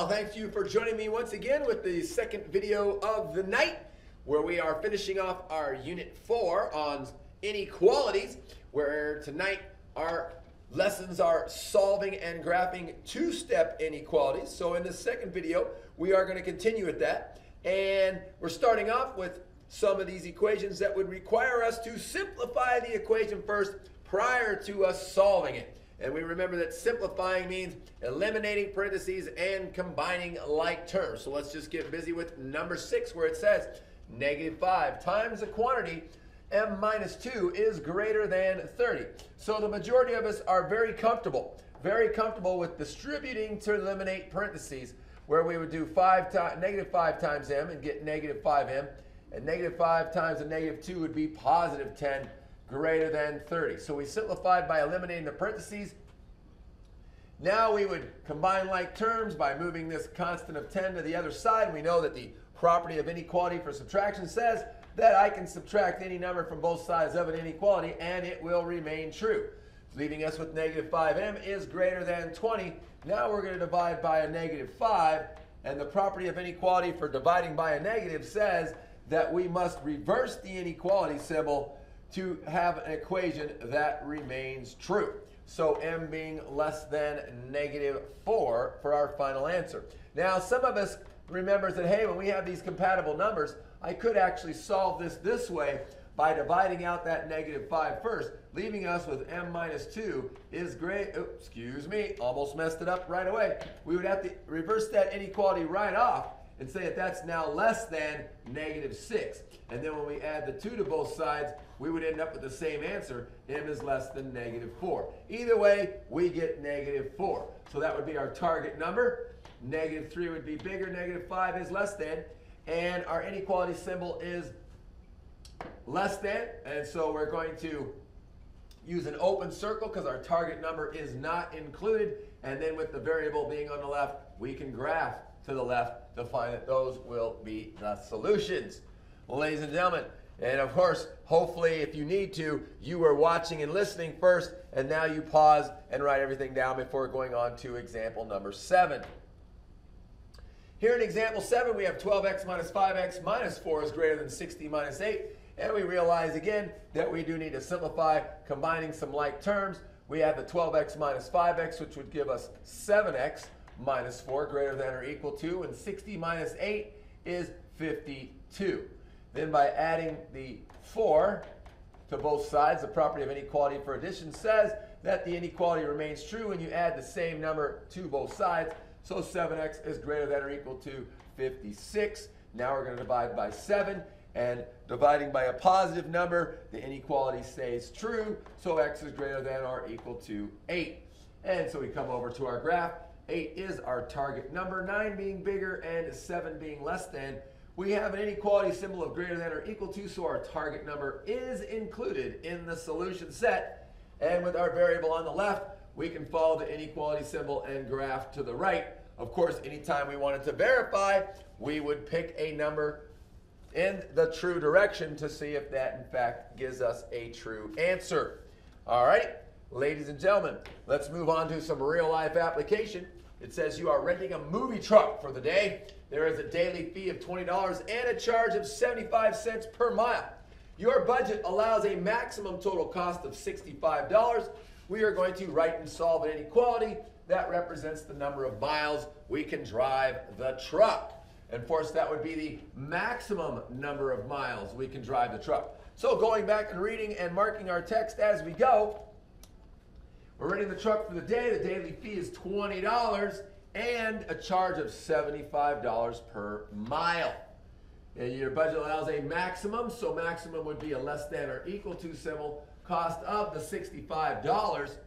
Well, thank you for joining me once again with the second video of the night, where we are finishing off our Unit 4 on inequalities, where tonight our lessons are solving and graphing two-step inequalities. So in this second video, we are going to continue with that. And we're starting off with some of these equations that would require us to simplify the equation first prior to us solving it. And we remember that simplifying means eliminating parentheses and combining like terms. So let's just get busy with number 6, where it says -5 times the quantity m minus 2 is greater than 30. So the majority of us are very comfortable with distributing to eliminate parentheses, where we would do -5 times m and get -5m, and -5 times a -2 would be +10 greater than 30. So we simplified by eliminating the parentheses. Now we would combine like terms by moving this constant of 10 to the other side. We know that the property of inequality for subtraction says that I can subtract any number from both sides of an inequality and it will remain true, leaving us with -5m is greater than 20. Now we're going to divide by a -5, and the property of inequality for dividing by a negative says that we must reverse the inequality symbol to have an equation that remains true. So m being less than -4 for our final answer. Now some of us remembers that, hey, when we have these compatible numbers, I could actually solve this way by dividing out that -5 first, leaving us with m minus 2 is great. Oops, excuse me, almost messed it up right away. We would have to reverse that inequality right off and say that that's now less than -6. And then when we add the 2 to both sides, we would end up with the same answer. M is less than -4. Either way, we get -4. So that would be our target number. -3 would be bigger, -5 is less than, and our inequality symbol is less than. And so we're going to use an open circle because our target number is not included. And then with the variable being on the left, we can graph to the left to find that those will be the solutions. Ladies and gentlemen, and of course, hopefully if you need to, you were watching and listening first, and now you pause and write everything down before going on to example number 7. Here in example 7, we have 12x minus 5x minus 4 is greater than 60 minus 8. And we realize again that we do need to simplify, combining some like terms. We have the 12x minus 5x, which would give us 7x minus 4 greater than or equal to, and 60 minus 8 is 52. Then by adding the 4 to both sides, the property of inequality for addition says that the inequality remains true when you add the same number to both sides. So 7x is greater than or equal to 56. Now we're going to divide by 7, and dividing by a positive number, the inequality stays true. So x is greater than or equal to 8. And so we come over to our graph. 8 is our target number, 9 being bigger and 7 being less than. We have an inequality symbol of greater than or equal to, so our target number is included in the solution set. And with our variable on the left, we can follow the inequality symbol and graph to the right. Of course, anytime we wanted to verify, we would pick a number in the true direction to see if that in fact gives us a true answer. All right, ladies and gentlemen, let's move on to some real life application. It says you are renting a movie truck for the day. There is a daily fee of $20 and a charge of 75 cents per mile. Your budget allows a maximum total cost of $65. We are going to write and solve an inequality that represents the number of miles we can drive the truck. And of course, that would be the maximum number of miles we can drive the truck. So going back and reading and marking our text as we go, we're renting the truck for the day. The daily fee is $20 and a charge of $75 per mile. And your budget allows a maximum, so maximum would be a less than or equal to symbol, cost of the $65.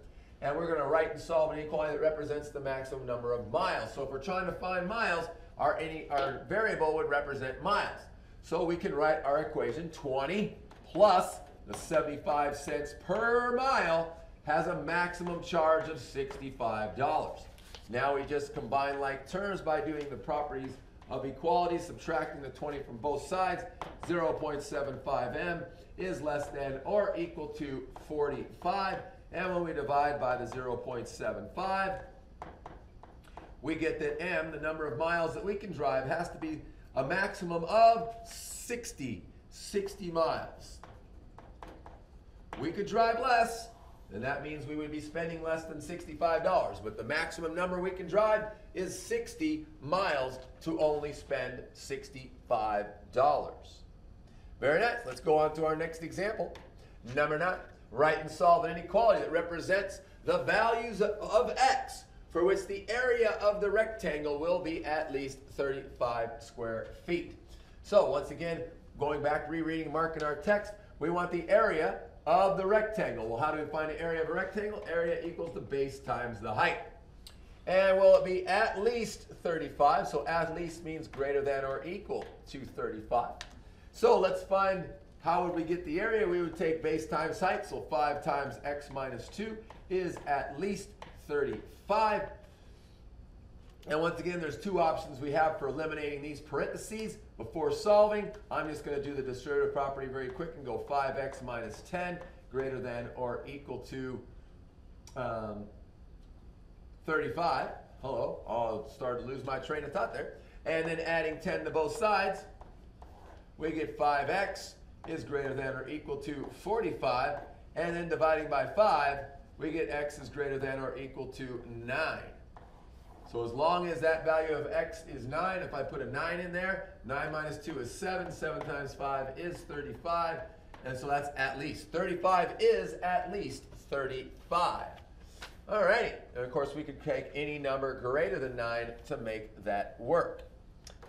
And we're going to write and solve an inequality that represents the maximum number of miles. So if we're trying to find miles, our variable would represent miles. So we can write our equation 20 plus the 75 cents per mile has a maximum charge of $65. Now we just combine like terms by doing the properties of equality, subtracting the 20 from both sides. 0.75m is less than or equal to 45. And when we divide by the 0.75, we get that M, the number of miles that we can drive, has to be a maximum of 60 miles. We could drive less, and that means we would be spending less than $65. But the maximum number we can drive is 60 miles to only spend $65. Very nice. Let's go on to our next example. Number 9. Write and solve an inequality that represents the values of x for which the area of the rectangle will be at least 35 square feet. So once again, going back, rereading, marking our text, we want the area of the rectangle. Well, how do we find the area of a rectangle? Area equals the base times the height. And will it be at least 35? So at least means greater than or equal to 35. So let's find how would we get the area. We would take base times height, so 5 times x minus 2 is at least 35. And once again, there's two options we have for eliminating these parentheses. Before solving, I'm just going to do the distributive property very quick and go 5x minus 10 greater than or equal to 35. Hello, I'll start to lose my train of thought there. And then adding 10 to both sides, we get 5x is greater than or equal to 45. And then dividing by 5, we get x is greater than or equal to 9. So as long as that value of x is 9, if I put a 9 in there, 9 minus 2 is 7. 7 times 5 is 35. And so that's at least. 35 is at least 35. All righty. And of course, we could take any number greater than 9 to make that work.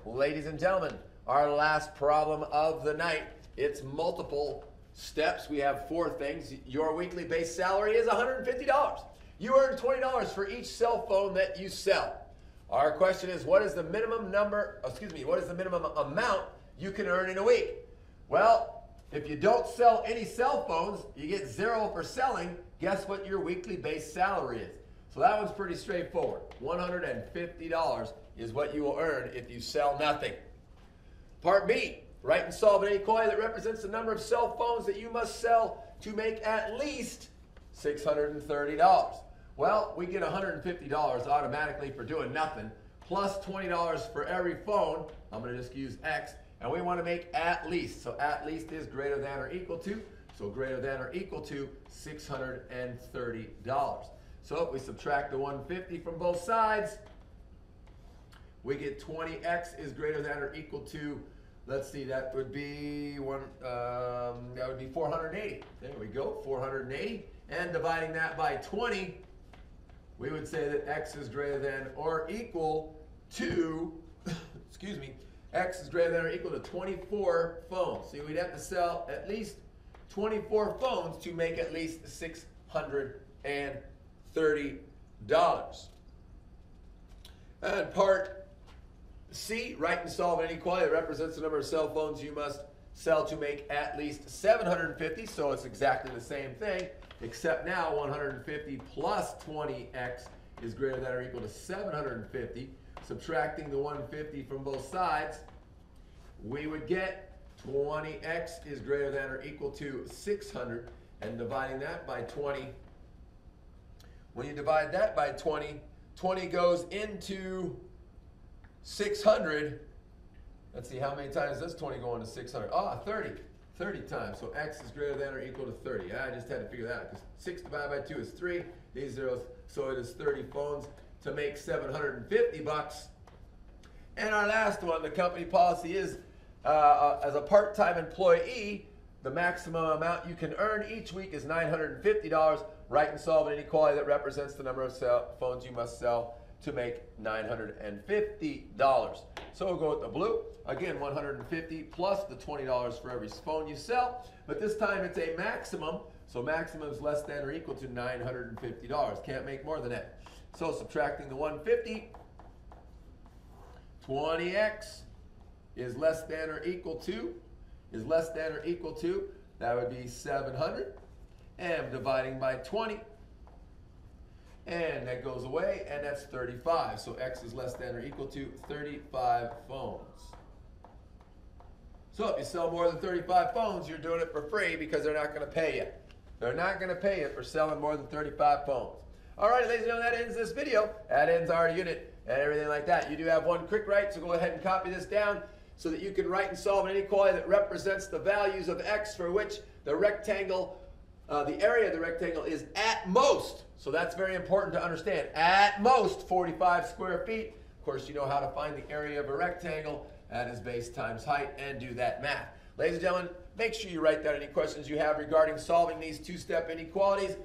Ladies and gentlemen, our last problem of the night. It's multiple steps. We have 4 things. Your weekly base salary is $150. You earn $20 for each cell phone that you sell. Our question is, what is the minimum what is the minimum amount you can earn in a week? Well, if you don't sell any cell phones, you get 0 for selling. Guess what your weekly base salary is? So that one's pretty straightforward. $150 is what you will earn if you sell nothing. Part B, write and solve an inequality that represents the number of cell phones that you must sell to make at least $630. Well, we get $150 automatically for doing nothing, plus $20 for every phone. I'm going to just use X, and we want to make at least. So at least is greater than or equal to, so greater than or equal to $630. So if we subtract the 150 from both sides, we get 20x is greater than or equal to, let's see, that would be 480. There we go, 480. And dividing that by 20, we would say that x is greater than or equal to, x is greater than or equal to 24 phones. So we'd have to sell at least 24 phones to make at least $630. And part C, write and solve an inequality that represents the number of cell phones you must sell to make at least 750. So it's exactly the same thing, except now 150 plus 20x is greater than or equal to 750. Subtracting the 150 from both sides, we would get 20x is greater than or equal to 600, and dividing that by 20. When you divide that by 20, 20 goes into 600. Let's see, how many times does 20 go into 600? 30. 30 times. So x is greater than or equal to 30. I just had to figure that out because 6 divided by 2 is 3. These zeros, so it is 30 phones to make $750. And our last one, the company policy is, as a part-time employee, the maximum amount you can earn each week is $950. Write and solve an inequality that represents the number of phones you must sell to make $950. So we'll go with the blue. Again, 150 plus the $20 for every phone you sell. But this time it's a maximum. So maximum is less than or equal to $950. Can't make more than that. So subtracting the 150, 20x is less than or equal to, that would be 700. And dividing by 20, and that goes away, and that's 35. So x is less than or equal to 35 phones. So if you sell more than 35 phones, you're doing it for free because they're not going to pay you. They're not going to pay you for selling more than 35 phones. All right, ladies and gentlemen, that ends this video. That ends our unit. and everything like that. You do have one quick write, so go ahead and copy this down so that you can write and solve an inequality that represents the values of x for which the rectangle, the area of the rectangle is at most, so that's very important to understand, at most 45 square feet. Of course, you know how to find the area of a rectangle. That is base times height, and do that math. Ladies and gentlemen, make sure you write down any questions you have regarding solving these two-step inequalities,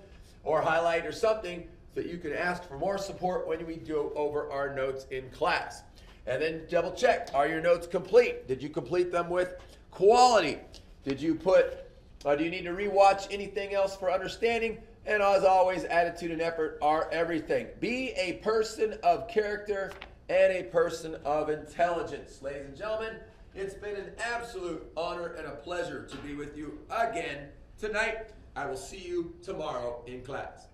or highlight or something so that you can ask for more support when we go over our notes in class. And then double check, are your notes complete? Did you complete them with quality? Did you put, do you need to rewatch anything else for understanding? And as always, attitude and effort are everything. Be a person of character and a person of intelligence. Ladies and gentlemen, it's been an absolute honor and a pleasure to be with you again tonight. I will see you tomorrow in class.